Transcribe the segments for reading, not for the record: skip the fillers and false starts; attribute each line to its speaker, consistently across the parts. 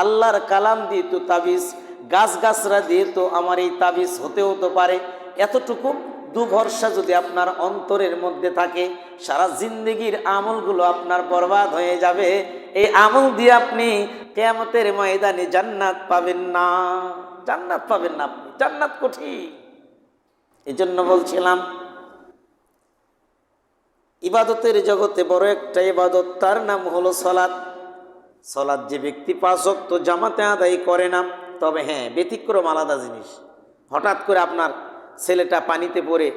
Speaker 1: আল্লাহর কালাম দিয়ে তো তাবিজ, গাছগাছরা দিয়ে তো আমার এই তাবিজ হতেও তো পারে। এতটুকু দুভরসা যদি আপনার অন্তরের মধ্যে থাকে, সারা জিন্দেগির আমলগুলো আপনার বরবাদ হয়ে যাবে। এই আমল দিয়ে আপনি কিয়ামতের ময়দানে জান্নাত পাবেন না, জান্নাত পাবেন না আপনি, জান্নাত কঠিন। এই জন্য বলছিলাম ইবাদতের জগতে বড় একটা ইবাদত, তার নাম হলো সালাত। সালাত যে ব্যক্তি 5 ওয়াক্ত জামাতে আদায় করে না, তবে হ্যাঁ ব্যতিক্রম আলাদা জিনিস। হঠাৎ করে আপনার ছেলেটা পানিতে পড়ে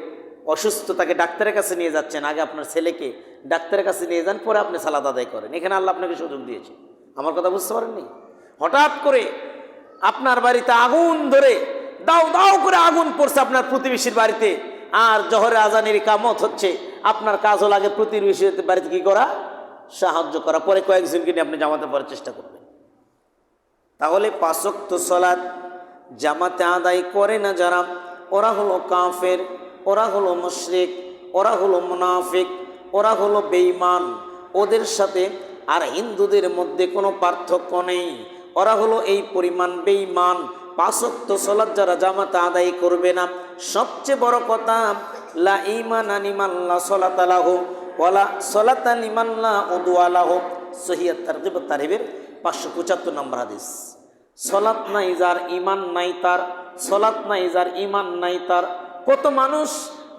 Speaker 1: অসুস্থ, তাকে ডাক্তারের কাছে নিয়ে যাচ্ছেন, আগে আপনার ছেলেকে ডাক্তারের কাছে নিয়ে যান, পরে আপনি সালাত আদায় করেন। এখানে আল্লাহ আপনাকে সুযোগ দিয়েছে। আমার কথা বুঝতে পারেননি? হঠাৎ করে আপনার বাড়িতে আগুন ধরে দাও দাও করে আগুন পড়ছে আপনার প্রতিবেশীর বাড়িতে, আর জোহরে আজানের ইকামত হচ্ছে, আপনার কাজ হলো আগে প্রতিবেশীর বাড়িতে কি করা? সাহায্য করা, পরে কয়েকজনকে নিয়ে আপনি জামাতে পড়ার চেষ্টা করবেন। তাহলে 5 ওয়াক্ত সালাত জামাতে আদায় করে না যারা, ওরা হলো কাফের, ওরা হলো মুশরিক, ওরা হলো মুনাফিক, ওরা হলো বেঈমান। ওদের সাথে আর হিন্দুদের মধ্যে কোনো পার্থক্য নেই, ওরা হলো এই পরিমাণ বেঈমান। 5 ওয়াক্ত সালাত যারা জামাতে আদায় করবে না, সবচেয়ে বড় কথা লা ঈমানা লিমান লা সালাতা লাহু ওয়ালা সালাতা লিমান লা উদুয়া লাহু। সহিহ তারগিব ওয়াত তারহিবের 575 নম্বর হাদিস। সালাত নাই যার, ঈমান নাই তার, সালাত নাই যার, ঈমান নাই তার। কত মানুষ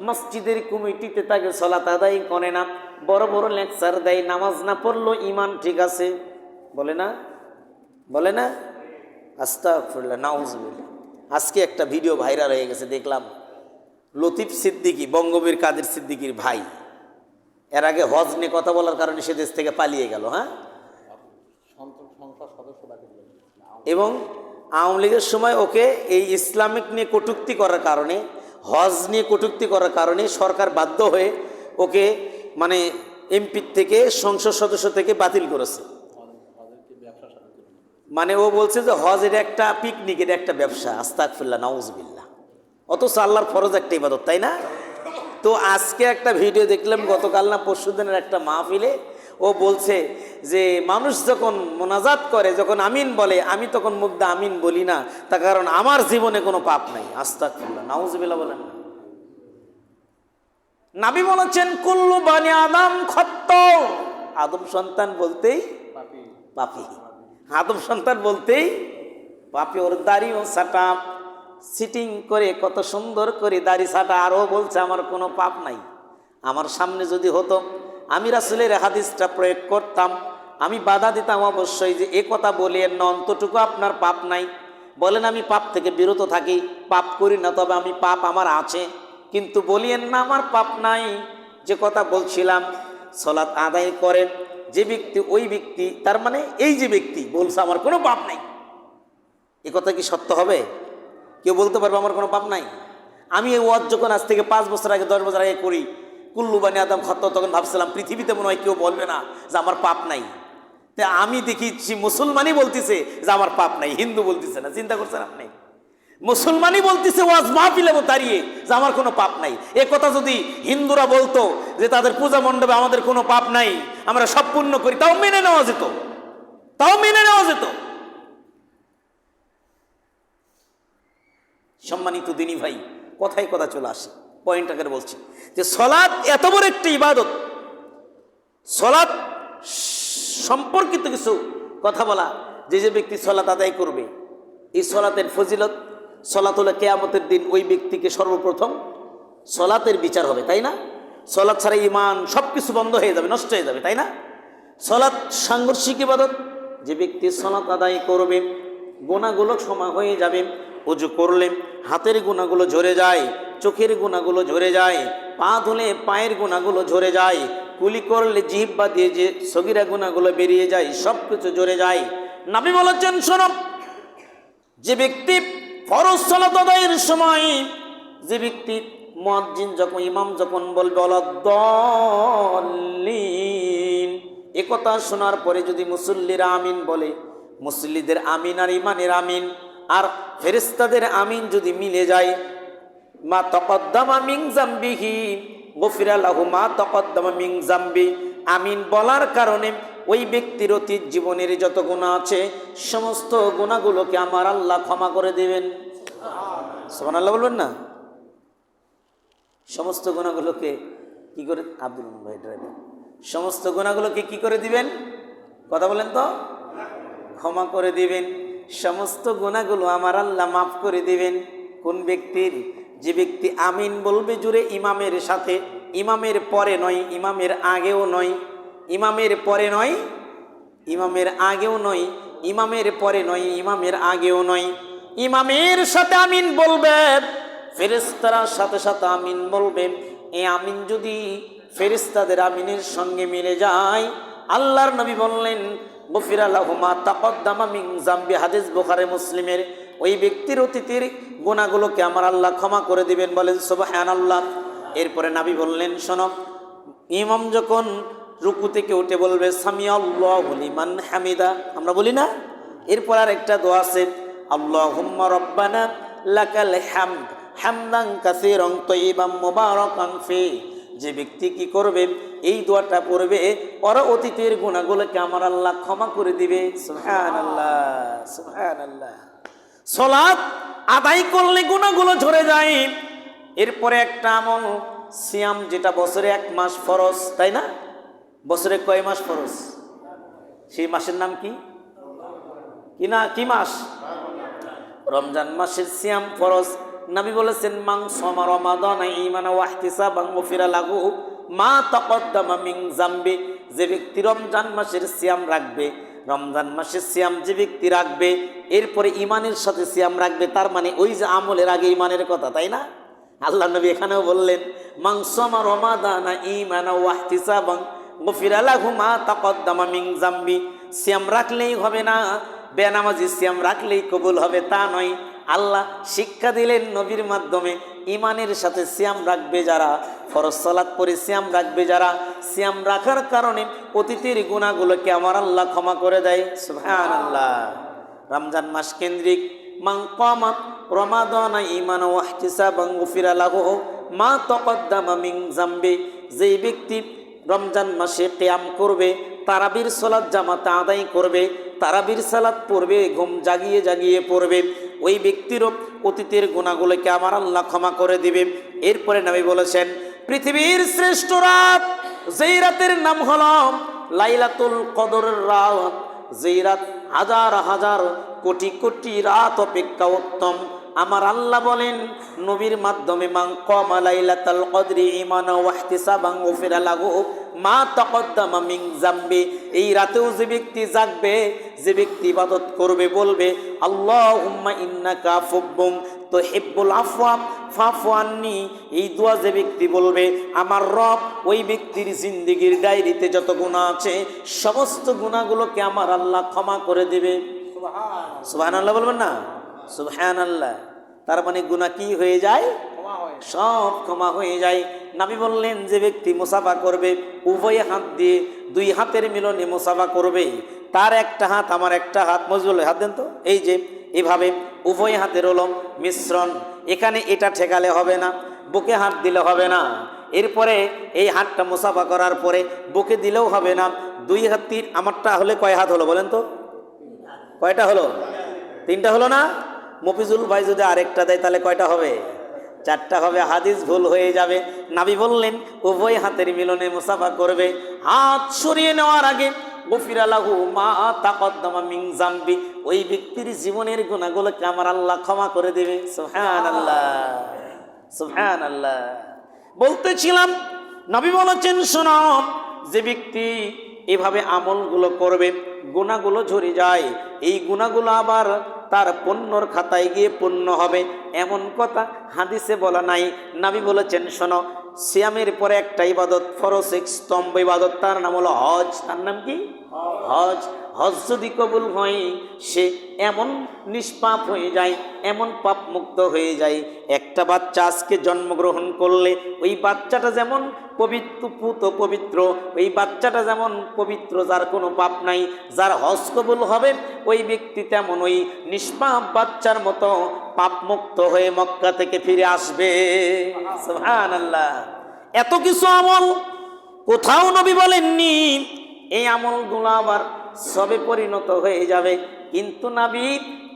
Speaker 1: মসজিদের কমিটিতে তাকে সালাত আদায় করে না, বড় বড় লেকচার দেয়, নামাজ না পড়লো ঈমান ঠিক আছে, বলে না? বলে না? আস্তাগফিরুল্লাহ, নাউজুবিল্লাহ। আজকে একটা ভিডিও ভাইরাল হয়ে গেছে, দেখলাম লতিফ সিদ্দিকী, বঙ্গবীর কাদের সিদ্দিকীর ভাই, এর আগে হজ নিয়ে কথা বলার কারণে সে দেশ থেকে পালিয়ে গেল। হ্যাঁ, এবং আওয়ামী লীগের সময় ওকে এই ইসলামিক নিয়ে কটূক্তি করার কারণে, হজ নিয়ে কটূক্তি করার কারণে সরকার বাধ্য হয়ে ওকে মানে এমপি থেকে, সংসদ সদস্য থেকে বাতিল করেছে। মানে ও বলছে যে হজ এটা একটা পিকনিক, এটা একটা ব্যবসা। আস্তাগফিরুল্লাহ, নাউজুবিল্লাহ। অথচ আল্লাহর ফরজ একটা ইবাদত, তাই না? তো আজকে একটা ভিডিও দেখলাম, গতকাল না পরশুদিনের একটা মাহফিলে, ও বলছে যে মানুষ যখন মোনাজাত করে, যখন আমিন বলে, আমি তখন মুখ দিয়ে আমিন বলি না, তার কারণ আমার জীবনে কোনো পাপ নাই। আস্তাগফিরুল্লাহ, নাউজুবিল্লাহ বলেন না। নবী বলেছেন কুল্লু বানি আদম খাত্তা, আদম সন্তান বলতেই পাপী, আদম সন্তান বলতেই পাপী। ওর দাড়িও ছাটা, সিটিং করে কত সুন্দর করে দাড়ি ছাটা, আরও বলছে আমার কোনো পাপ নাই। আমার সামনে যদি হতো, আমি রাসূলের হাদিসটা প্রয়োগ করতাম, আমি বাধা দিতাম অবশ্যই যে এ কথা বলেন না, অন্তটুকু আপনার পাপ নাই। বলেন আমি পাপ থেকে বিরত থাকি, পাপ করি না, তবে আমি পাপ আমার আছে, কিন্তু বলিয়েন না আমার পাপ নাই। যে কথা বলছিলাম, সালাত আদায় করেন যে ব্যক্তি, ওই ব্যক্তি, তার মানে এই যে ব্যক্তি বলছে আমার কোনো পাপ নাই, এ কথা কি সত্য হবে? কেউ বলতে পারবে আমার কোনো পাপ নাই? আমি এই ওয়াজ যখন আজ থেকে 5 বছর আগে, 10 বছর আগে করি, কুল্লু বানি আদম খাত্তা, তখন ভাবছিলাম পৃথিবীতে মনে হয় কেউ বলবে না যে আমার পাপ নাই। তা আমি দেখি মুসলমানই বলতেছে যে আমার পাপ নাই, হিন্দু বলতেছে না। চিন্তা করছেন আপনি? মুসলমানই বলতেছে ওয়াজ মাহফিলে দাঁড়িয়ে যে আমার কোনো পাপ নাই। এ কথা যদি হিন্দুরা বলতো যে তাদের পূজা মণ্ডপে আমাদের কোনো পাপ নাই, আমরা সব পূর্ণ করি, তাও মেনে নেওয়া যেত, তাও মেনে নেওয়া যেত। সম্মানিত দিনী ভাই, কথায় কথা চলে আসে, পয়েন্ট আকারে বলছি যে সালাত এত বড় একটি ইবাদত, সালাত সম্পর্কিত কিছু কথা বলা। যে যে ব্যক্তি সালাত আদায় করবে, এই সালাতের ফজিলত, সালাত হলে কিয়ামতের দিন ওই ব্যক্তিকে সর্বপ্রথম সালাতের বিচার হবে, তাই না? সালাত ছাড়া ঈমান সব কিছু বন্ধ হয়ে যাবে, নষ্ট হয়ে যাবে, তাই না? সালাত সাংঘর্ষিক ইবাদত। যে ব্যক্তি সালাত আদায় করবে, গুনাহগুলো ক্ষমা হয়ে যাবে। ওযু করলে হাতের গুনাহগুলো ঝরে যায়, চোখের গুনাহগুলো ঝরে যায়, পা ধুলে পায়ের গুনাহগুলো ঝরে যায়, কুলি করলে জিহ্বা দিয়ে যে সগীরা গুনাহগুলো বেরিয়ে যায়, সব কিছু ঝরে যায়। নবী বলেছেন, শোনো, যে ব্যক্তি ফরজ সালাত আদায়ের সময়, যে ব্যক্তি মুয়াজ্জিন যখন, ইমাম যখন বলবে ওয়ালাদ-দাল্লিন, এ কথা শোনার পরে যদি মুসল্লিরা আমিন বলে, মুসল্লিদের আমিন আর ইমানের আমিন আর ফেরেশতাদের আমিন যদি মিলে যায়, মা তাকাদ্দামা মিন যামবিহি গুফিরা লাহু মা তাকাদ্দামা মিন যামবি, আমিন বলার কারণে ওই ব্যক্তির অতীত জীবনের যত গুনাহ আছে সমস্ত গুনাহগুলোকে আমার আল্লাহ ক্ষমা করে দিবেন। সুবহানাল্লাহ বলবেন না? সমস্ত গুনাহগুলোকে কি করে, আব্দুল ভাই ড্রাইভার, সমস্ত গুনাহগুলোকে কি করে দিবেন? কথা বলেন তো। ক্ষমা করে দিবেন। সমস্ত গুনাহগুলো আমার আল্লাহ মাফ করে দিবেন। কোন ব্যক্তির? যে ব্যক্তি আমিন বলবে জুড়ে ইমামের সাথে, ইমামের পরে নয়, ইমামের আগেও নয়, ইমামের পরে নয়, ইমামের আগেও নয়, ইমামের পরে নয়, ইমামের আগেও নয়, ইমামের সাথে আমিন বলবে, ফেরেশতারা সাথে সাথে আমিন বলবে। এই আমিন যদি ফেরেশতাদের আমিনের সঙ্গে মিলে যায়, আল্লাহর নবী বললেন গফিরা লাহু মা তাকদ্দামা মিন যামবি, হাদিস বুখারী মুসলিমের। ওই ব্যক্তির অতীতের গুনাহগুলোকে আমার আল্লাহ ক্ষমা করে দিবেন। বলেন সুবহানাল্লাহ। এরপরে নবী বললেন, শোনো, ইমাম যখন রুকু থেকে উঠে বলবে সামিআল্লাহু লিমান হামিদা, আমরা বলি না? এরপর আর একটা দোয়া আছে, আল্লাহুম্মা রব্বানা লাকাল হামদ হামদান কাসীরান তাইয়িবান মুবারাকান ফি। যে ব্যক্তি কি করবে, এই দোয়াটা পড়বে, ওর অতীতের গুনাহগুলোকে আমার আল্লাহ ক্ষমা করে দিবে। সুবহানাল্লাহ, সুবহানাল্লাহ। সালাত আদায় করলে গুনাহগুলো ঝরে যায়। এরপরে একটা আমল সিয়াম, যেটা বছরে 1 মাস ফরজ, তাই না? বছরে কয় মাস ফরজ? সেই মাসের নাম কি? কি না, কি মাস? রমজান মাসের সিয়াম ফরজ। নবী বলেছেন মান সামা রমাদানা ঈমানা ওয়া ইহতিসাবান গুফিরা লাহু মা তাকদ্দামা মিন যামবি। যে ব্যক্তি রমজান মাসের সিয়াম রাখবে, রমজান মাসের সিয়াম যে ব্যক্তি রাখবে, এরপরে ঈমানের সাথে সিয়াম রাখবে, তার মানে ওই যে আমলের আগে ঈমানের কথা, তাই না? আল্লাহ নবী এখানেও বললেন মান সামা রমাদানা ঈমানা ওয়া ইহতিসাবান গুফিরা লাহু মা তাকদ্দামা মিন যামবি। সিয়াম রাখলেই হবে না, বেনামাজি সিয়াম রাখলেই কবুল হবে তা নয়। আল্লাহ শিক্ষা দিলেন নবীর মাধ্যমে, ইমানের সাথে সিয়াম রাখবে যারা, ফরজ সালাত পড়ে সিয়াম রাখবে যারা, সিয়াম রাখার কারণে অতীতের গুনাহগুলোকে আমার আল্লাহ ক্ষমা করে দেয়। সুবহানাল্লাহ। রমজান মাস কেন্দ্রিক মান কামা রমাদানা ঈমানা ওয়া ইহতিসাবান গুফিরা লাহু মা তাকদ্দামা মিন যামবি। যেই ব্যক্তি রমজান মাসে কিয়াম করবে, তারাবির সালাত জামাতে আদায় করবে, তারাবির সালাত পড়বে, ঘুম জাগিয়ে জাগিয়ে পড়বে, ওই ব্যক্তিরও অতীতের গুনাহগুলোকে আমার আল্লাহ ক্ষমা করে দিবে। এরপরে নবী বলেছেন পৃথিবীর শ্রেষ্ঠ রাত, যেই রাতের নাম হলো লাইলাতুল কদরের রাত, যেই রাত হাজার হাজার কোটি কোটি রাত অপেক্ষা উত্তম। আমার আল্লাহ বলেন নবীর মাধ্যমে মান কামা লাইলাতুল কদরি ঈমানা ওয়া ইহতিসাবান গুফিরা লাহু মা তাকদ্দামা মিন যামবি। এই রাতেও যে ব্যক্তি জাগবে, যে ব্যক্তি ইবাদত করবে, বলবে আল্লাহুম্মা ইন্নাকা আফুব্বুন তুহিব্বুল আফওয়া ফাফু আন্নি, এই দোয়া যে ব্যক্তি বলবে, আমার রব ওই ব্যক্তির জিন্দেগীর ডায়েরিতে যত গুনাহ আছে সমস্ত গুনাহগুলোকে আমার আল্লাহ ক্ষমা করে দেবে। সুবহানাল্লাহ, সুবহানাল্লাহ বলবেন না? সুবহানাল্লাহ। তার মানে গুনাহ কি হয়ে যায়? সব ক্ষমা হয়ে যায়। নবী বললেন যে ব্যক্তি মুসাফা করবে, উভয় হাত দিয়ে 2 হাতের মিলনে মুসাফা করবে, তার একটা হাত আমার একটা হাত, মজবুল হাত দেন তো, এই যে এভাবে উভয় হাতের হলো মিশ্রণ, এখানে এটা ঠেকালে হবে না, বুকে হাত দিলে হবে না। এরপরে এই হাতটা মুসাফা করার পরে বুকে দিলেও হবে না, 2 হাত, আমারটা হলে কয় হাত হলো বলেন তো? কয়টা হলো? 3টা হলো না? মফিজুল ভাই যদি আরেকটা দেয় তাহলে কয়টা হবে? 4টা হবে। হাদিস ভুল হয়ে যাবে। নবী বললেন উভয় হাতের মিলনে মুসাফা করবে, হাত সরিয়ে নেওয়ার আগে গুফিরা লাহু মা তাকদ্দামা মিন যামবি, ওই ব্যক্তির জীবনের গুনাহগুলোকে আমার আল্লাহ ক্ষমা করে দেবে। সুবহানাল্লাহ, সুবহানাল্লাহ। বলতেছিলাম নবী বলেছেন শোনো, যে ব্যক্তি এভাবে আমলগুলো করবে গুনাহগুলো ঝরে যায়, এই গুনাহগুলো আবার তার পুণ্যর খাতায় গিয়ে পুণ্য হবে, এমন কথা হাদিসে বলা নাই। নবী বলেছেন শোনো, সিয়ামের পরে একটা ইবাদত ফরজ, এক স্তম্ভ ইবাদত, তার নাম হলো হজ। তার নাম কি? হজ। হজ যদি কবুল হয়, সে এমন নিষ্পাপ হয়ে যায়, এমন পাপ মুক্ত হয়ে যায়। একটা বাচ্চা আজকে জন্মগ্রহণ করলে ওই বাচ্চাটা যেমন পবিত্র, পুত পবিত্র, ওই বাচ্চাটা যেমন পবিত্র, যার কোনো পাপ নাই, যার হজ কবুল হবে ওই ব্যক্তি তেমন ওই নিষ্পাপ বাচ্চার মতো পাপ মুক্ত হয়ে মক্কা থেকে ফিরে আসবে। সুবহানাল্লাহ। এত কিছু আমল কোথাও নবী বলেননি, এই আমলগুলো আবার সবে পরিণত হয়ে যাবে। কিন্তু নবী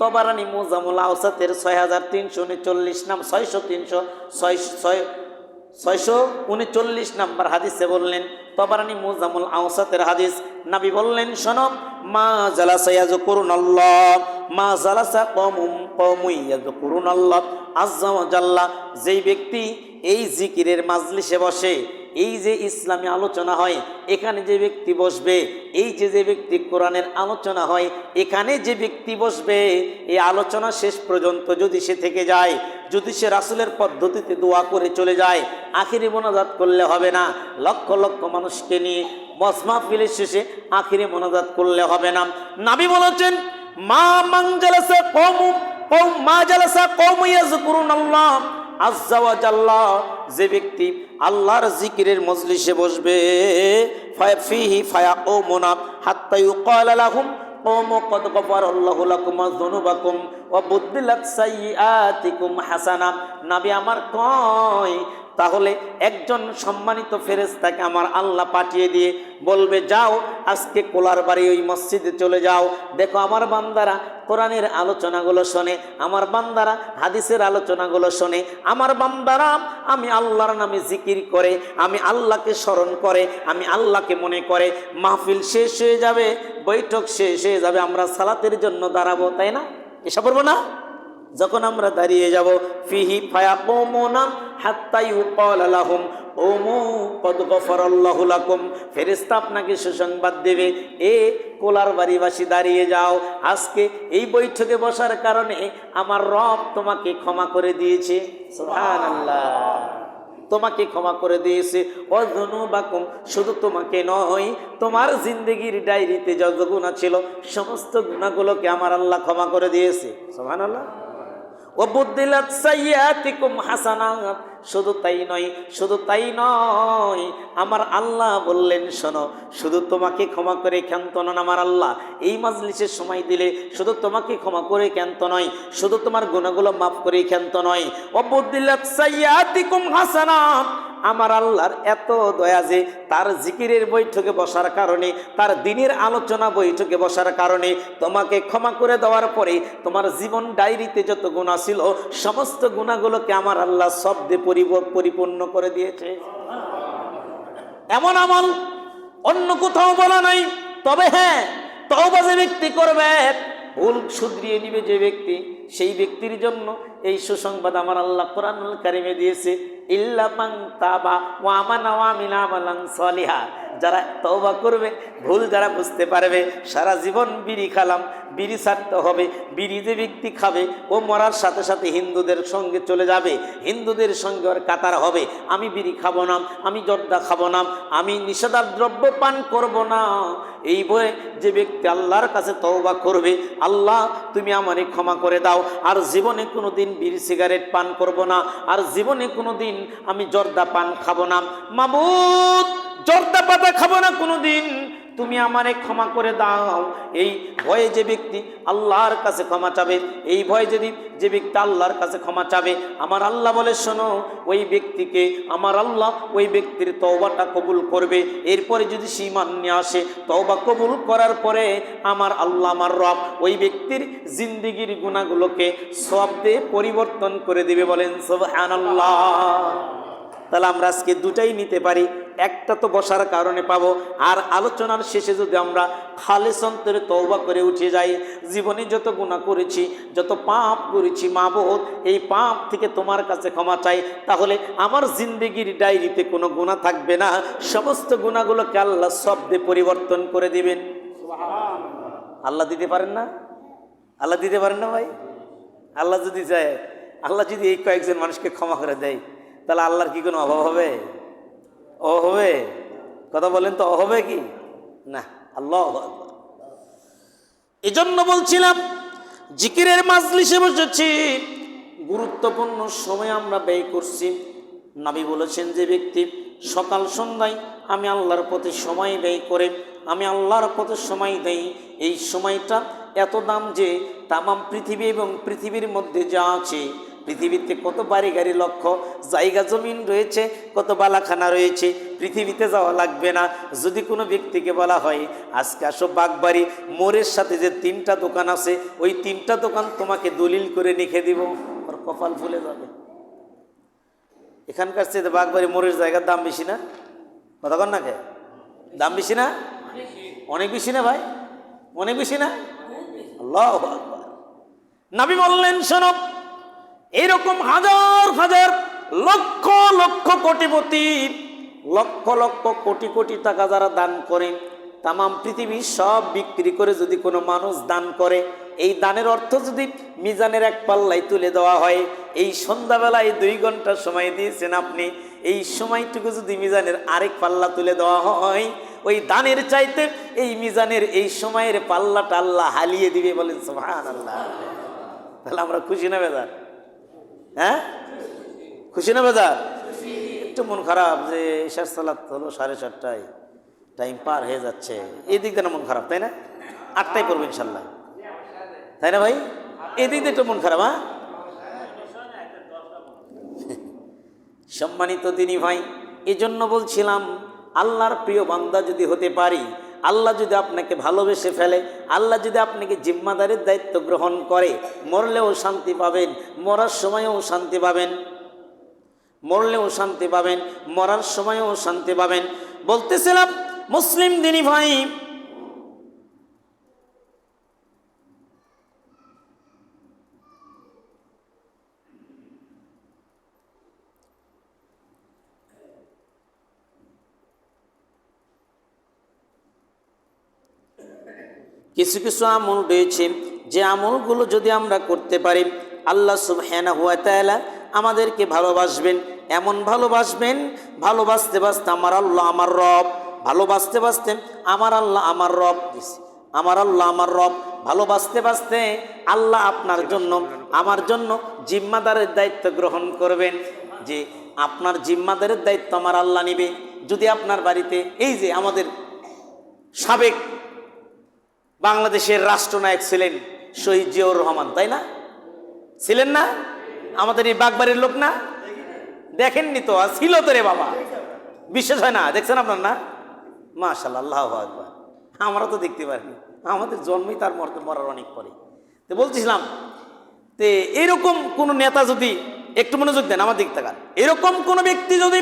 Speaker 1: তবারানি মুজামুল আওসাতের 6339 নাম 639 নাম্বার হাদিসে বললেন, তবারানি মুজামুল আওসাতের হাদিস, নবী বললেন শোনো, মা জালাসা ইয়াযকুরুনাল্লাহ, মা জালাসা কওমুন ইয়াযকুরুনাল্লাহ আযজা ওয়া জাল্লা, যেই ব্যক্তি এই জিকিরের মাজলিসে বসে, এই যে ইসলামী আলোচনা হয় এখানে যে ব্যক্তি বসবে, এই যে ব্যক্তি কোরআনের আলোচনা হয় এখানে যে ব্যক্তি বসবে, এই আলোচনা শেষ পর্যন্ত যদি সে থেকে যায়, যদি সে রাসূলের পদ্ধতিতে দোয়া করে চলে যায়, আখিরি মোনাজাত করলে হবে না, লক্ষ লক্ষ মানুষকে নিয়ে মাহফিলের শেষে আখিরি মোনাজাত করলে হবে না। নবী বলেছেন মা জালাসা কওমুন ইয়াযকুরুনাল্লাহ আযজা ওয়া জাল্লা, যে ব্যক্তি আল্লাহর জিকিরের মজলিসে বসবে, ফাফিহি ফায়াকুমুনা হাত্তা ইউকালা লাহুম কওমু কদ গফারাল্লাহু লাকুম যুনুবাকুম ওয়া বুদ্দিলাত সাইয়্যাতিকুম হাসানা। নবী আমার কয়, তাহলে একজন সম্মানিত ফেরেশতাকে আমার আল্লাহ পাঠিয়ে দিয়ে বলবে, যাও আজকে কোলার বাড়ি ওই মসজিদে চলে যাও, দেখো আমার বান্দারা কোরআনের আলোচনাগুলো শোনে, আমার বান্দারা হাদিসের আলোচনাগুলো শোনে, আমার বান্দারা আমি আল্লাহর নামে জিকির করে, আমি আল্লাহকে স্মরণ করে, আমি আল্লাহকে মনে করে। মাহফিল শেষ হয়ে যাবে, বৈঠক শেষ হয়ে যাবে, আমরা সালাতের জন্য দাঁড়াবো, তাই না? এসব বলবো না? যখন আমরা দাঁড়িয়ে যাব, ফিহি ফায়াকুমুনা হাত্তা ইউকালা লাহুম ওমু কদ গফারাল্লাহু লাকুম, ফেরেশতা আপনাকে সুসংবাদ দেবে, এ কোলার বাড়িবাসী দাঁড়িয়ে যাও, আজকে এই বৈঠকে বসার কারণে আমার রব তোমাকে ক্ষমা করে দিয়েছে। সুবহানাল্লাহ, তোমাকে ক্ষমা করে দিয়েছে। ও যুনুবাকুম, শুধু তোমাকে নয়, তোমার জিন্দেগির ডায়েরিতে যত গুনাহ ছিল সমস্ত গুনাহগুলোকে আমার আল্লাহ ক্ষমা করে দিয়েছে। সুবহানাল্লাহ। ও বুদ্দিলাত সাইয়্যাতিকুম হাসানাত, শুধু তাই নয়, আমার আল্লাহ বললেন শোনো, শুধু তোমাকে ক্ষমা করে ক্ষান্ত নন আমার আল্লাহ, এই মাজলিসের সময় দিলে শুধু তোমাকে ক্ষমা করে ক্ষান্ত নয়, শুধু তোমার গুনাহগুলো মাফ করে ক্ষান্ত নয়, ও বুদ্দিলাত সাইয়্যাতিকুম হাসানাত, আমার আল্লাহর এত দয়া যে তার জিকিরের বৈঠকে বসার কারণে, তার দিনের আলোচনা বৈঠকে বসার কারণে তোমাকে ক্ষমা করে দেওয়ার পরে তোমার জীবন ডায়েরিতে যত গুনাহ ছিল সমস্ত গুনাহগুলোকে আমার আল্লাহ শব্দে পরিপূর্ণ করে দিয়েছে। এমন আমল অন্য কোথাও বলা নাই। তবে হ্যাঁ, তওবা যে ব্যক্তি করবে, ভুল শুধরিয়ে নিবে যে ব্যক্তি, সেই ব্যক্তির জন্য এই সুসংবাদ আমার আল্লাহ কোরআনুল কারিমে দিয়েছে, ইল্লা মান তাবা ওয়া আমানা ওয়া আমিলা আমালান সলিহা, যারা তওবা করবে, ভুল যারা বুঝতে পারবে, সারা জীবন বিড়ি খালাম, বিড়ি ছাড়তে হবে, বিড়ি যে ব্যক্তি খাবে ও মরার সাথে সাথে হিন্দুদের সঙ্গে চলে যাবে, হিন্দুদের সঙ্গে ওর কাতার হবে, আমি বিড়ি খাবো না, আমি জর্দা খাবো না, আমি নিষেধাজ্ঞ দ্রব্য পান করব না, এই বয়ে যে ব্যক্তি আল্লাহর কাছে তওবা করবে, আল্লাহ তুমি আমারে ক্ষমা করে দাও, আর জীবনে কোনো দিন বিড়ি সিগারেট পান করব না, আর জীবনে কোনো দিন আমি জর্দা পান খাবো না, মাবুদ জর্দা পাতা খাবো না কোনোদিন, তুমি আমারে ক্ষমা করে দাও, এই ভয়ে যে ব্যক্তি আল্লাহর কাছে ক্ষমা চাবে, এই ভয়ে যদি যে ব্যক্তি আল্লাহর কাছে ক্ষমা চাবে, আমার আল্লাহ বলে শোনো, ওই ব্যক্তিকে আমার আল্লাহ ওই ব্যক্তির তওবাটা কবুল করবে। এরপরে যদি সে ঈমান নিয়ে আসে, তওবা কবুল করার পরে আমার আল্লাহ আমার রব ওই ব্যক্তির জিন্দেগির গুনাহগুলোকে সওয়াব দিয়ে পরিবর্তন করে দিবে। বলেন সুবহানাল্লাহ। তাহলে আমরা আজকে দুটাই নিতে পারি, একটা তো বসার কারণে পাবো, আর আলোচনার শেষে যদি আমরা খালেস অন্তরে তওবা করে উঠে যাই, জীবনে যত গুনাহ করেছি, যত পাপ করেছি মাবুদ, এই পাপ থেকে তোমার কাছে ক্ষমা চাই, তাহলে আমার জিন্দেগির ডায়েরিতে কোনো গুনাহ থাকবে না, সমস্ত গুনাহগুলোকে আল্লাহ শব্দে পরিবর্তন করে দিবেন। আল্লাহ দিতে পারেন না? আল্লাহ দিতে পারেন না ভাই? আল্লাহ যদি যায়, আল্লাহ যদি এই কয়েকজন মানুষকে ক্ষমা করে দেয়, তাহলে আল্লাহর কি কোনো অভাব হবে? ও হবে? কথা বলেন তো, হবে কি না? আল্লাহু আকবার। এজন্য বলছিলাম, জিকিরের মাজলিসে বসেছি, গুরুত্বপূর্ণ সময় আমরা ব্যয় করছি। নবী বলেছেন, যে ব্যক্তি সকাল সন্ধ্যায় আমি আল্লাহর প্রতি সময় ব্যয় করে, আমি আল্লাহর প্রতি সময় দেই, এই সময়টা এত দাম যে তামাম পৃথিবী এবং পৃথিবীর মধ্যে যা আছে পৃথিবীতে কত বাড়ি গাড়ি লক্ষ জায়গা জমিন রয়েছে, কত বালাখানা রয়েছে, পৃথিবীতে যাওয়া লাগবে না। যদি কোনো ব্যক্তিকে বলা হয় আজকে আসো বাগবাড়ি মোড়ের সাথে যে 3টা দোকান আছে, ওই 3টা দোকান তোমাকে দলিল করে লিখে দিব, ওর কপাল ফুলে যাবে। এখানকার চেয়ে বাগবাড়ি মোড়ের জায়গার দাম বেশি না? কথা কন না কে? দাম বেশি না? অনেক বেশি না ভাই? অনেক বেশি না? আল্লাহু আকবার। নবী বললেন শোনো, এরকম হাজার হাজার লক্ষ লক্ষ কোটিপতি, লক্ষ লক্ষ কোটি কোটি টাকা যারা দান করেন, তাম পৃথিবী সব বিক্রি করে যদি কোনো মানুষ দান করে, এই দানের অর্থ যদি মিজানের এক পাল্লায় তুলে দেওয়া হয়, এই সন্ধ্যাবেলায় 2 ঘন্টা সময় দিয়েছেন আপনি, এই সময়টুকু যদি মিজানের আরেক পাল্লা তুলে দেওয়া হয়, ওই দানের চাইতে এই মিজানের এই সময়ের পাল্লাটা আল্লাহ হালিয়ে দিবে। বলেন সুবহানাল্লাহ। তাহলে আমরা খুশি না বেজার? হ্যাঁ, খুশি না বেজার? একটু মন খারাপ যে এশার সালাত হলো 7:30টায়, টাইম পার হয়ে যাচ্ছে, এই দিক দিয়ে মন খারাপ, তাই না? 8টায় পড়বো ইনশাল্লাহ, তাই না ভাই? এই দিক দিয়ে একটু মন খারাপ। হ্যাঁ, সম্মানিত দিনী ভাই, এই জন্য বলছিলাম আল্লাহর প্রিয় বান্দা যদি হতে পারি, আল্লাহ যদি আপনাকে ভালোবেসে ফেলে, আল্লাহ যদি আপনাকে জিম্মাদারির দায়িত্ব গ্রহণ করে, মরলেও শান্তি পাবেন, মরার সময়ও শান্তি পাবেন, মরলেও শান্তি পাবেন, মরার সময়ও শান্তি পাবেন। বলতেছিলাম মুসলিম দিনী ভাই, কিছু কিছু আমল রয়েছে যে আমলগুলো যদি আমরা করতে পারি, আল্লাহ সুবহানাহু ওয়া তাআলা আমাদেরকে ভালোবাসবেন, এমন ভালোবাসবেন, ভালোবাসতে বাসতে আমার আল্লাহ আমার রব, ভালোবাসতে বাসতে আমার আল্লাহ আমার রব, আমার আল্লাহ আমার রব, ভালোবাসতে বাসতে আল্লাহ আপনার জন্য আমার জন্য জিম্মাদারের দায়িত্ব গ্রহণ করবেন, যে আপনার জিম্মাদারের দায়িত্ব আমার আল্লাহ নেবে। যদি আপনার বাড়িতে, এই যে আমাদের সাবেক বাংলাদেশের রাষ্ট্রনায়ক ছিলেন শহীদ জিয়াউর রহমান, তাই না? ছিলেন না? আমাদের এই বাগবাড়ির লোক না? দেখেননি তো? ছিল তো রে বাবা, বিশ্বাস হয় না? দেখছেন আপনার না? মাশাআল্লাহ, আল্লাহু আকবার। আমরা তো দেখতে পারিনি, আমাদের জন্মই তার মরার অনেক পরে। তো বলছিলাম, তে এরকম কোন নেতা যদি, একটু মনোযোগ দেন আমার দিক তাকান, এরকম কোন ব্যক্তি যদি,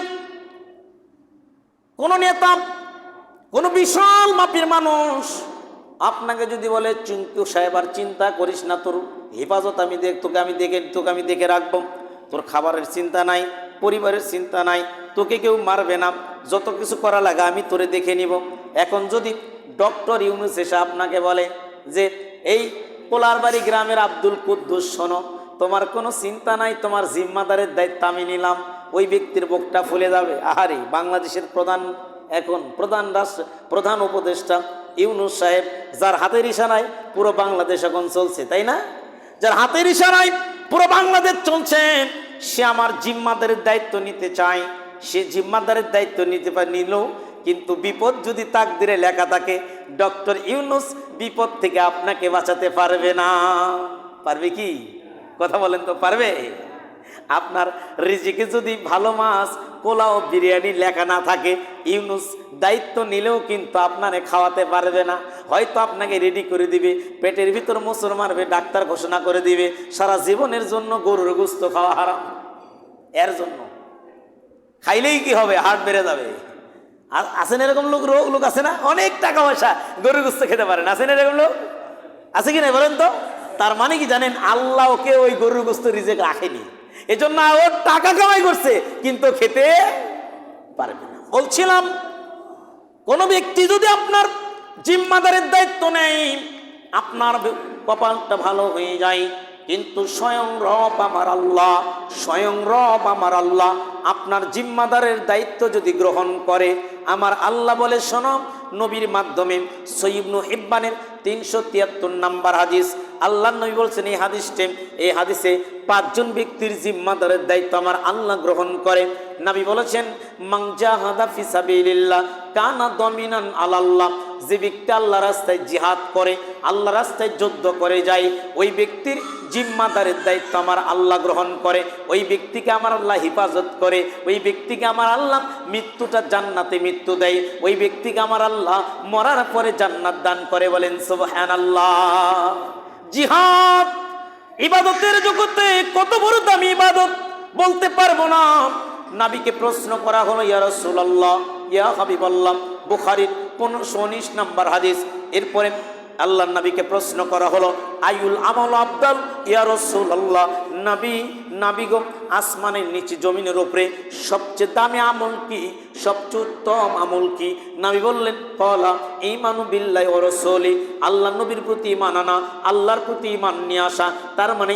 Speaker 1: কোন নেতা, কোন বিশাল মাপের মানুষ আপনাকে যদি বলে চিন্তু সাহেব আর চিন্তা করিস না, তোর হেফাজত আমি তোকে আমি দেখে রাখবো, তোর খাবারের চিন্তা নাই, পরিবারের চিন্তা নাই, তোকে কেউ মারবে না, যত কিছু করা লাগে আমি তোরে দেখে নিব। এখন যদি ডক্টর ইউনূস এসে আপনাকে বলে যে এই কোলারবাড়ি গ্রামের আব্দুল কুদ্দুস, শোনো, তোমার কোনো চিন্তা নাই, তোমার জিম্মাদারের দায়িত্ব আমি নিলাম, ওই ব্যক্তির বুকটা ফুলে যাবে। আহারে, বাংলাদেশের প্রধান উপদেষ্টা ইউনূস সাহেব, যার হাতের ইশারায় পুরো বাংলাদেশ এখন চলছে, তাই না? যার হাতের ইশারায় পুরো বাংলাদেশ চলছে, সে আমার জিম্মাদারের দায়িত্ব নিতে চায়, সে জিম্মাদারের দায়িত্ব নিল, কিন্তু বিপদ যদি তাকদিরে লেখা থাকে, ডক্টর ইউনূস বিপদ থেকে আপনাকে বাঁচাতে পারবে না। পারবে কি? কথা বলেন তো, পারবে? আপনার রিজিকে যদি ভালো মাছ, পোলাও, বিরিয়ানি লেখা না থাকে, ইউনূস দায়িত্ব নিলেও কিন্তু আপনারে খাওয়াতে পারবে না। হয়তো আপনাকে রেডি করে দিবে, পেটের ভিতর মোচড় মারবে, ডাক্তার ঘোষণা করে দিবে সারা জীবনের জন্য গরুর গোশত খাওয়া হারাম। এর জন্য খাইলেই কি হবে? হার্ট বেড়ে যাবে। আর আছেন এরকম লোক আছে না? অনেক টাকা পয়সা, গরুর গোশত খেতে পারেন, আছেন এরকম লোক? আছে কি না বলেন তো? তার মানে কি জানেন? আল্লাহ ওকে ওই গরুর গোশত রিজেক রাখেনি, এজন্য ওর টাকা কামাই করছে কিন্তু খেতে পারবে না। বলছিলাম, কোন ব্যক্তি যদি আপনার জিম্মাদারের দায়িত্ব নেই, আপনার কপালটা ভালো হয়ে যায়, কিন্তু স্বয়ং রব আমার আল্লাহ, স্বয়ং রব আমার আল্লাহ আপনার জিম্মাদারের দায়িত্ব যদি গ্রহণ করে, আমার আল্লাহ বলে, শোনো, নবীর মাধ্যমে সহিহ ইবনে হিব্বানের 373 নাম্বার হাদিস, আল্লাহ নবী বলছেন এই হাদিসে 5 জন ব্যক্তির জিম্মাদারের দায়িত্ব আমার আল্লাহ গ্রহণ করে। নবী বলেছেন, মান জাহাদা ফি সাবিলিল্লাহ কানা দামিনান আলাল্লাহ, যে ব্যক্তি আল্লাহ রাস্তায় জিহাদ করে, আল্লাহ রাস্তায় যুদ্ধ করে যায়, ওই ব্যক্তির জিম্মাদারের দায়িত্ব আমার আল্লাহ গ্রহণ করে, ওই ব্যক্তিকে আমার আল্লাহ হেফাজত করে, ওই ব্যক্তিকে আমার আল্লাহ মৃত্যুটা জান্নাতে মৃত্যু দেয়, ওই ব্যক্তিকে আমার আল্লাহ মরার পরে জান্নাত দান করে। বলেন সুবহানাল্লাহ। জিহাদ ইবাদতের জগতে কত বড় দামি ইবাদত বলতে পারবো না। নবীকে প্রশ্ন করা হলো, ইয়া রাসূলুল্লাহ, ইয়া হাবিবাল্লাহ, বুখারীর 1519 নম্বর হাদিস। এরপরে আল্লাহর নবীকে প্রশ্ন করা হলো, আইউল আমাল আফদাল ইয়া রাসূলুল্লাহ, নবী গো, আসমানের নিচে জমিনের উপরে সবচেয়ে দামি আমল কি, সবচেয়ে উত্তম আমল কি? নবী বললেন, ক্বালা ঈমানু বিল্লাহি ওয়া রাসূলি, আল্লাহ নবীর প্রতি ঈমান আনা, আল্লাহর প্রতি ঈমান নিয়ে আসা, তার মানে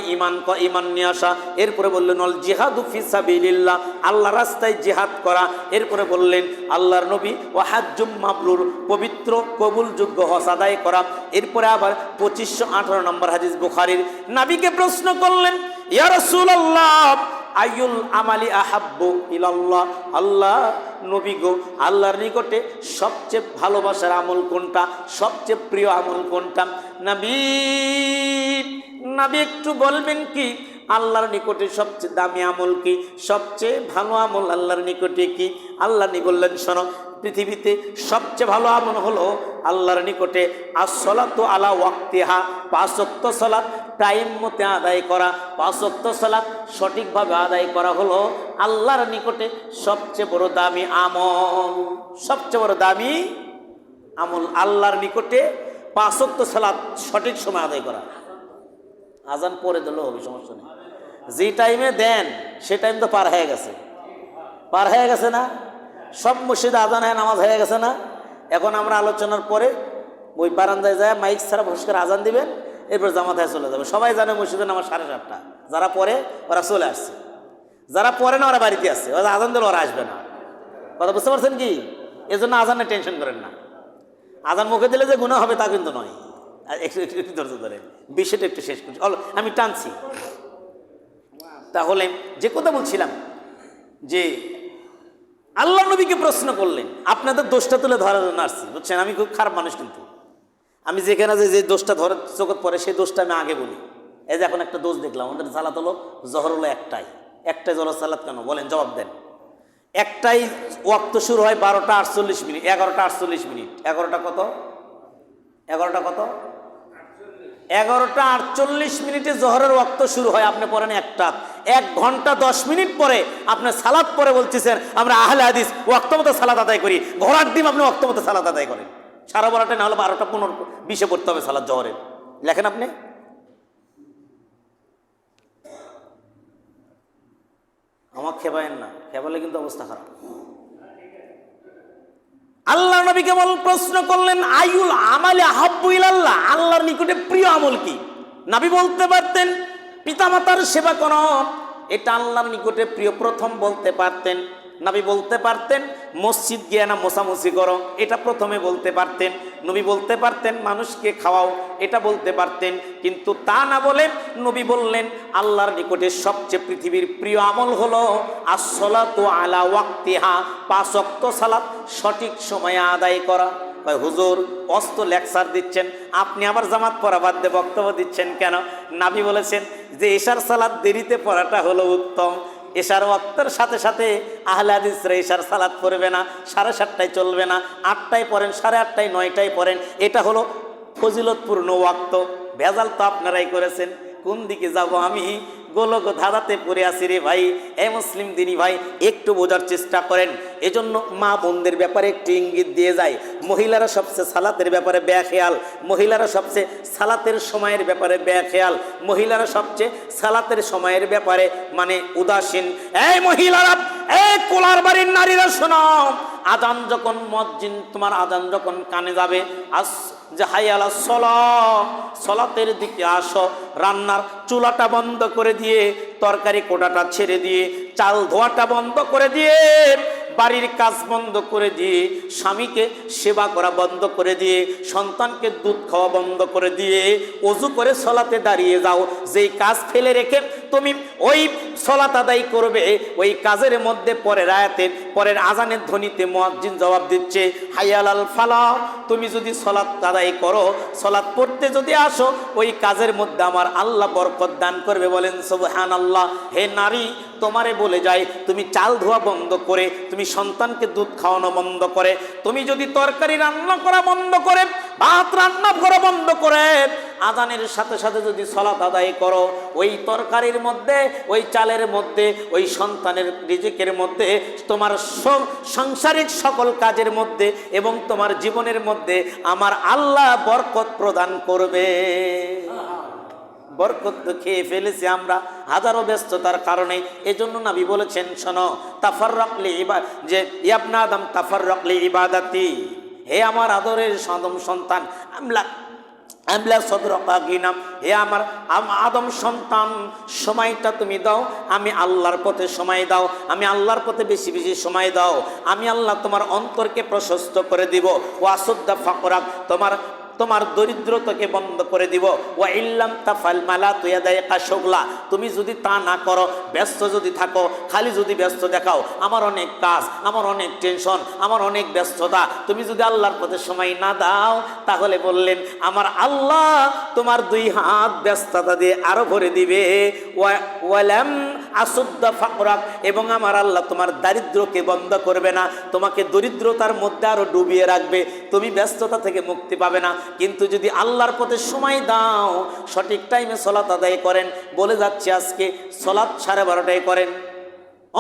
Speaker 1: ঈমান নিয়ে আসা। এরপরে বললেন আল জিহাদু ফি সাবিলিল্লাহ, আল্লাহ রাস্তায় জিহাদ করা। এরপরে বললেন আল্লাহর নবী ওয়া হাজ্জুম মাবরুর, পবিত্র কবুলযোগ্য হজ আদায় করা। এরপরে আবার 2518 নম্বর হাদিস বুখারীর। নবীকে প্রশ্ন করলেন, ইয়া রাসূলুল্লাহ, আইউল আমালি আহাব্বু ইলাল্লাহ, আল্লাহ নবী গো, আল্লাহর নিকটে সবচেয়ে ভালোবাসার আমল কোনটা, সবচেয়ে প্রিয় আমল কোনটা? নবী একটু বলবেন কি আল্লাহর নিকটে সবচেয়ে দামি আমল কি, সবচেয়ে ভালো আমল আল্লাহর নিকটে কি? আল্লাহ নবী বললেন, শোনো, পৃথিবীতে সবচেয়ে ভালো আমল হলো আল্লাহর নিকটে আসসালাতু আলা ওয়াক্তিহা, 5 ওয়াক্ত সালাত টাইম মতে আদায় করা, 5 ওয়াক্ত সালাত সঠিকভাবে আদায় করা হলো আল্লাহর নিকটে সবচেয়ে বড় দামি আমল। সবচেয়ে বড় দামি আমল আল্লাহর নিকটে 5 ওয়াক্ত সালাত সঠিক সময় আদায় করা। আজান পরে দিলেও হবে, সমস্যা নেই। যে টাইমে দেন সে টাইম তো পার হয়ে গেছে, পার হয়ে গেছে না? সব মসজিদে আজান হয়ে নামাজ হয়ে গেছে না? এখন আমরা আলোচনার পরে ওই বারান্দায় যায় মাইক ছাড়া বসে আজান দিবেন, এরপর জামাতায় চলে যাবে। সবাই জানে মসজিদে নামাজ 7:30টা। যারা পরে ওরা চলে আসছে, যারা পরে না ওরা বাড়িতে আসছে, ওরা আজান দিলে ওরা আসবে না। কথা বুঝতে পারছেন কি? এজন্য আজানে টেনশন করেন না। আজান মুখে দিলে যে গুনাহ হবে তা কিন্তু নয়। একটু ধৈর্য ধরেন, বিষয়টা একটু শেষ করছি, আমি টানছি। তাহলে যে কথা বলছিলাম যে আল্লাহ নবীকে প্রশ্ন করলেন, আপনাদের দোষটা তুলে ধরার জন্য আসছি, বুঝছেন? আমি খুব খারাপ মানুষ, কিন্তু আমি যেখানে যে দোষটা ধরার চোখত পড়ে সেই দোষটা আমি আগে বলি। এই যে এখন একটা দোষ দেখলাম, আমাদের সালাত হলো জহর হলো একটাই জহর সালাত কেন বলেন? জবাব দেন। একটাই ওয়াক্ত শুরু হয় 12টা 48 মিনিট, 11টা 48 মিনিট। 11টা কত? 11টা কত? 11টা 48 মিনিটে জহরের ওয়াক্ত শুরু হয়। আপনি পড়েন 1 ঘন্টা 10 মিনিট পরে আপনি সালাত পরে বলতেছেন আমরা আহলে হাদিস ওয়াক্ত মতো সালাত আদায় করি। ঘোড়ার ডিম আপনি ওয়াক্ত মতো সালাত আদায় করেন। 12:30 না হলে 12টা 15-20 পড়তে হবে সালাত জহরের। লেখেন আপনি। আমার খেপায়েন না, খেপালে কিন্তু অবস্থা খারাপ। আল্লাহ নবীকে প্রশ্ন করলেন, আইউল আমালি আহাব্বু ইলাল্লাহ, আল্লাহর নিকটে প্রিয় আমল কি? নবী বলতে পারতেন পিতামাতার সেবা করো, এটা আল্লাহর নিকটে প্রিয়। প্রথম বলতে পারতেন। নবী বলতে পারতেন মসজিদ গিয়ে না মোছামুছি করো, এটা প্রথমে বলতে পারতেন। নবী বলতে পারতেন মানুষকে খাওয়াও, এটা বলতে পারতেন। কিন্তু তা না বলে নবী বললেন আল্লাহর নিকটে সবচেয়ে পৃথিবীর প্রিয় আমল হলো আসসালাতু আলা ওয়াক্তিহা, 5 ওয়াক্ত সালাত সঠিক সময়ে আদায় করা। হুজুর অস্ত লেকচার দিচ্ছেন, আপনি আবার জামাত পড়া বাদ দিয়ে বক্তব্য দিচ্ছেন কেন? নবী বলেছেন যে এশার সালাত দেরিতে পড়াটা হলো উত্তম। এশার ওয়াক্তের সাথে সাথে আহলে হাদিসরা এশার সালাত পড়বে না, 7:30টায় চলবে না, 8টায় পড়েন, 8:30টায় 9টায় পড়েন, এটা হলো ফজিলতপূর্ণ ওয়াক্ত। ভেজাল তো আপনারাই করেছেন। কোন দিকে যাব আমি? গোলক ধাঁধাতে পড়ে আসি রে ভাই। এই মুসলিম দিনী ভাই একটু বোঝার চেষ্টা করেন। এজন্য মা বোনদের ব্যাপারে একটু ইঙ্গিত দিয়ে যায়। মহিলারা সবচেয়ে সালাতের ব্যাপারে বেখেয়াল, মহিলারা সবচেয়ে সালাতের সময়ের ব্যাপারে বেখেয়াল, মহিলারা সবচেয়ে সালাতের সময়ের ব্যাপারে মানে উদাসীন। এই মহিলারা, এই কোলার বাড়ির নারীরা শোনো, আজান যখন মসজিদ তোমার আজান যখন কানে যাবে, যে হাইয়া আলাস সালাত, সালাতের দিকে আসো, রান্নার চুলাটা বন্ধ করে দিয়ে, তরকারি কোটাটা ছেড়ে দিয়ে, চাল ধোয়াটা বন্ধ করে দিয়ে, বাড়ির কাজ বন্ধ করে দিয়ে, স্বামীকে সেবা করা বন্ধ করে দিয়ে, সন্তানকে দুধ খাওয়া বন্ধ করে দিয়ে, ওযু করে সালাতে দাঁড়িয়ে যাও। যেই কাজ ফেলে রেখে তুমি ওই সালাত আদায় করবে, ওই কাজের মধ্যে পরের আয়াতে পরের আজানের ধ্বনিতে মুয়াজ্জিন জবাব দিচ্ছে হাইয়া আলাল ফালাহ। তুমি যদি সালাত আদায় করো, সালাত পড়তে যদি আসো, ওই কাজের মধ্যে আমার আল্লাহ বরকত দান করবে। বলেন সুবহানাল্লাহ। হে নারী, তোমারে বলে যায়, তুমি চাল ধোয়া বন্ধ করে, তুমি সন্তানকে দুধ খাওয়ানো বন্ধ করে, তুমি যদি তরকারি রান্না করা বন্ধ করে, ভাত রান্না করা বন্ধ করে, আজানের সাথে সাথে যদি সালাত আদায় করো, ওই তরকারির মধ্যে, ওই চালের মধ্যে, ওই সন্তানের রিজিকের মধ্যে, তোমার সাংসারিক সকল কাজের মধ্যে এবং তোমার জীবনের মধ্যে আমার আল্লাহ বরকত প্রদান করবে। বরকত তো খেয়ে ফেলেছি আমরা হাজারো ব্যস্ততার কারণে। এজন্য নবী বলেছেন, শোনো, তাফাররাক লি যে ইবনা আদম তাফাররাক লি ইবাদাতি, হে আমার আদরের আদম সন্তান, আমলা সদরকা গিনাম, হে আমার আদম সন্তান, সময়টা তুমি দাও আমি আল্লাহর পথে, সময় দাও আমি আল্লাহর পথে, বেশি বেশি সময় দাও, আমি আল্লাহ তোমার অন্তরকে প্রশস্ত করে দিব। ওয়াসুদ্দা ফাকরাক, তোমার দরিদ্রতাকে বন্ধ করে দিব। ওয়া ইল্লাম তাফাল মালা তুয়াদাইকা শুগলা, তুমি যদি তা না করো, ব্যস্ত যদি থাকো, খালি যদি ব্যস্ত দেখাও, আমার অনেক কাজ, আমার অনেক টেনশন, আমার অনেক ব্যস্ততা, তুমি যদি আল্লাহর পথে সময় না দাও, তাহলে বললেন আমার আল্লাহ তোমার দুই হাত ব্যস্ততা দিয়ে আরো ভরে দিবে। ওয়ালাম আসুদ্দা ফাকরাক, এবং আমার আল্লাহ তোমার দারিদ্রকে বন্ধ করবে না, তোমাকে দরিদ্রতার মধ্যে আরো ডুবিয়ে রাখবে, তুমি ব্যস্ততা থেকে মুক্তি পাবে না। কিন্তু যদি আল্লাহর পথে সময় দাও, সঠিক টাইমে সালাত আদায় করেন, বলে যাচ্ছে আজকে সালাত 12:30টায় করেন,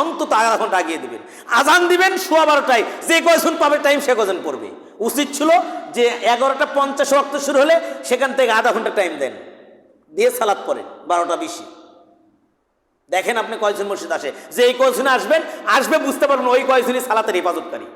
Speaker 1: অন্তত আধা ঘন্টা আগিয়ে দিবেন, আজান দিবেন 12:15টায়, যে কয়জন পাবে টাইম সে কয়জন পড়বে। উচিত ছিল যে 11:50 ওয়াক্ত শুরু হলে সেখান থেকে আধা ঘন্টা টাইম দেন, দিয়ে সালাত পড়েন 12:20। দেখেন আপনি কয়জন মসজিদ আসে, যে এই কয়জনে আসবে বুঝতে পারবেন ওই কয়জনই সালাতের হেফাজতকারী,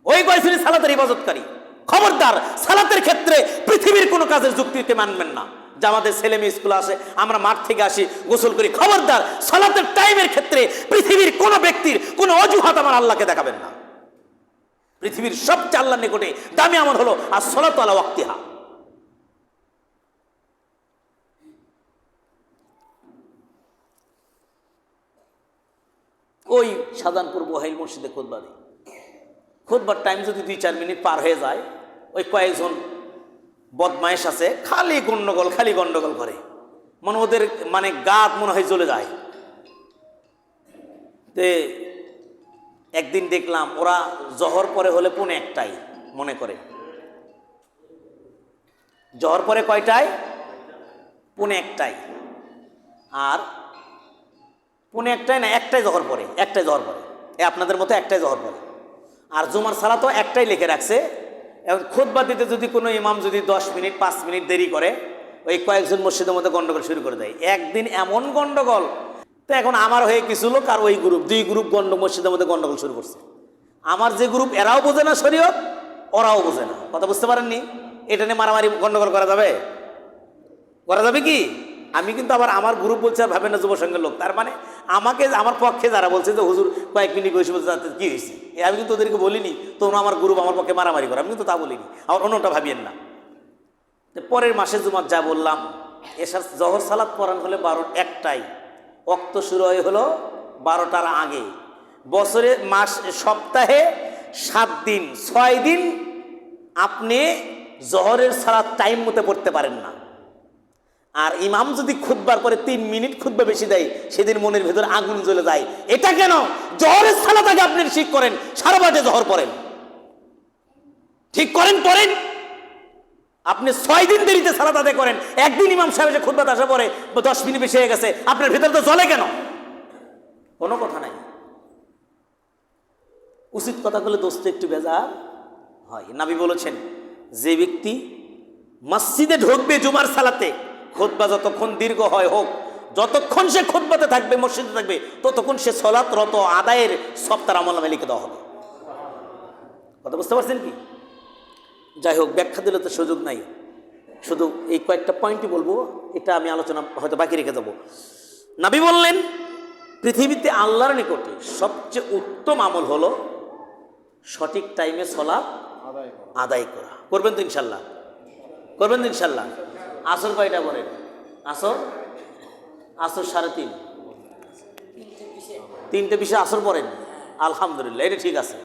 Speaker 1: ওই কয়জনই সালাতের হেফাজতকারী। খবরদার, সালাতের ক্ষেত্রে পৃথিবীর কোনো কাজের যুক্তিতে মানবেন না। যে আমাদের ছেলে মেয়ে স্কুলে আসে, আমরা মাঠ থেকে আসি, গোসল করি, খবরদার সালাতের টাইমের ক্ষেত্রে পৃথিবীর কোনো ব্যক্তির কোনো অজুহাত আমার আল্লাহকে দেখাবেন না। পৃথিবীর সবচেয়ে আল্লাহর নিকটে দামি আমল হলো as-সালাতু আলা ওয়াক্তিহা। ওই শাহজাহানপুর বহাইল মসজিদে খুতবা দিই, খুতবার টাইম যদি 2-4 মিনিট পার হয়ে যায়, ওই কয়েকজন বদমায়েশ আছে, খালি গন্ডগোল করে, ওদের গাত মনে হয় জ্বলে যায়। তে একদিন দেখলাম ওরা জহর পরে হলে 1:45 মনে করে, জহর পরে কয়টায়? 1:45, আর 1:45 না, একটাই জহর পরে, আপনাদের মতো একটাই জহর পরে। আর জুমার সালাত তো একটাই লিখে রাখছে। এখন খুতবা দিতে যদি কোনো ইমাম যদি 10 মিনিট 5 মিনিট দেরি করে, ওই কয়েকজন মসজিদের মধ্যে গন্ডগোল শুরু করে দেয়। একদিন এমন গন্ডগোল, তো এখন আমার হয়ে কিছু লোক আর ওই গ্রুপ, 2 গ্রুপ মসজিদের মধ্যে গন্ডগোল শুরু করছে। আমার যে গ্রুপ, এরাও বোঝে না শরীয়ত, ওরাও বোঝে না। কথা বুঝতে পারেননি? এটা নিয়ে মারামারি গন্ডগোল করা যাবে কি? আমি কিন্তু আবার আমার গ্রুপ বলছে ভাবেন না যুব সংঘের লোক, তার মানে আমাকে, আমার পক্ষে যারা বলছে যে হুজুর কয়েক মিনিট বসে বলছে কি হয়েছে, আমি কিন্তু ওদেরকে বলিনি তোমরা আমার গ্রুপ আমার পক্ষে মারামারি করো, আমি কিন্তু তা বলিনি। আমার অন্যটা ভাবিয়েন না। পরের মাসে জুমার যা বললাম, এসার জহর সালাত পড়ান হলে 1টায়, ওয়াক্ত শুরু হলো 12টার আগে। বছরে সপ্তাহে 7 দিন 6 দিন আপনি জহরের সালাত টাইম মতো পড়তে পারেন না। আর ইমাম যদি খুতবার পরে 3 মিনিট খুতবা বেশি দেয়, সেদিন মনের ভেতর আগুন জ্বলে যায়। এটা কেন? জহরের সালাত আগে আপনি ঠিক করেন, 12:30 জহর পড়েন, ঠিক করেন, পড়েন। আপনি 6 দিন দেরিতে সালাত আদায় করেন, একদিন ইমাম সাহেব এসে খুতবা আসার পরে 10 মিনিট বেশি হয়ে গেছে, আপনার ভেতর তো জ্বলে কেন? কোনো কথা নাই। উচিত কথা বলে দোস্ত একটু বেজার হয়। নবী বলেছেন, যে ব্যক্তি মসজিদে ঢুকবে জুমার সালাতে, খুতবা যতক্ষণ দীর্ঘ হয় হোক, যতক্ষণ সে খুতবাতে থাকবে, মসজিদে থাকবে, ততক্ষণ সে সালাতরত আদায়ের সব তার আমলনামায় লিখে দেওয়া হবে। কথা বুঝতে পারছেন কি? যাই হোক, ব্যাখ্যা দিলে তো সুযোগ নাই, শুধু এই কয়েকটা পয়েন্টই বলবো, এটা আমি আলোচনা হয়তো বাকি রেখে দেবো। নবী বললেন, পৃথিবীতে আল্লাহর নিকটে সবচেয়ে উত্তম আমল হলো সঠিক টাইমে সালাত আদায় করা। করবেন তো ইনশাল্লাহ? করবেন তো ইনশাল্লাহ? আসর কয়টা পড়েন? আসর আসর 3:30, 3:20 আসর পড়েন, আলহামদুলিল্লাহ, এটা ঠিক আছে।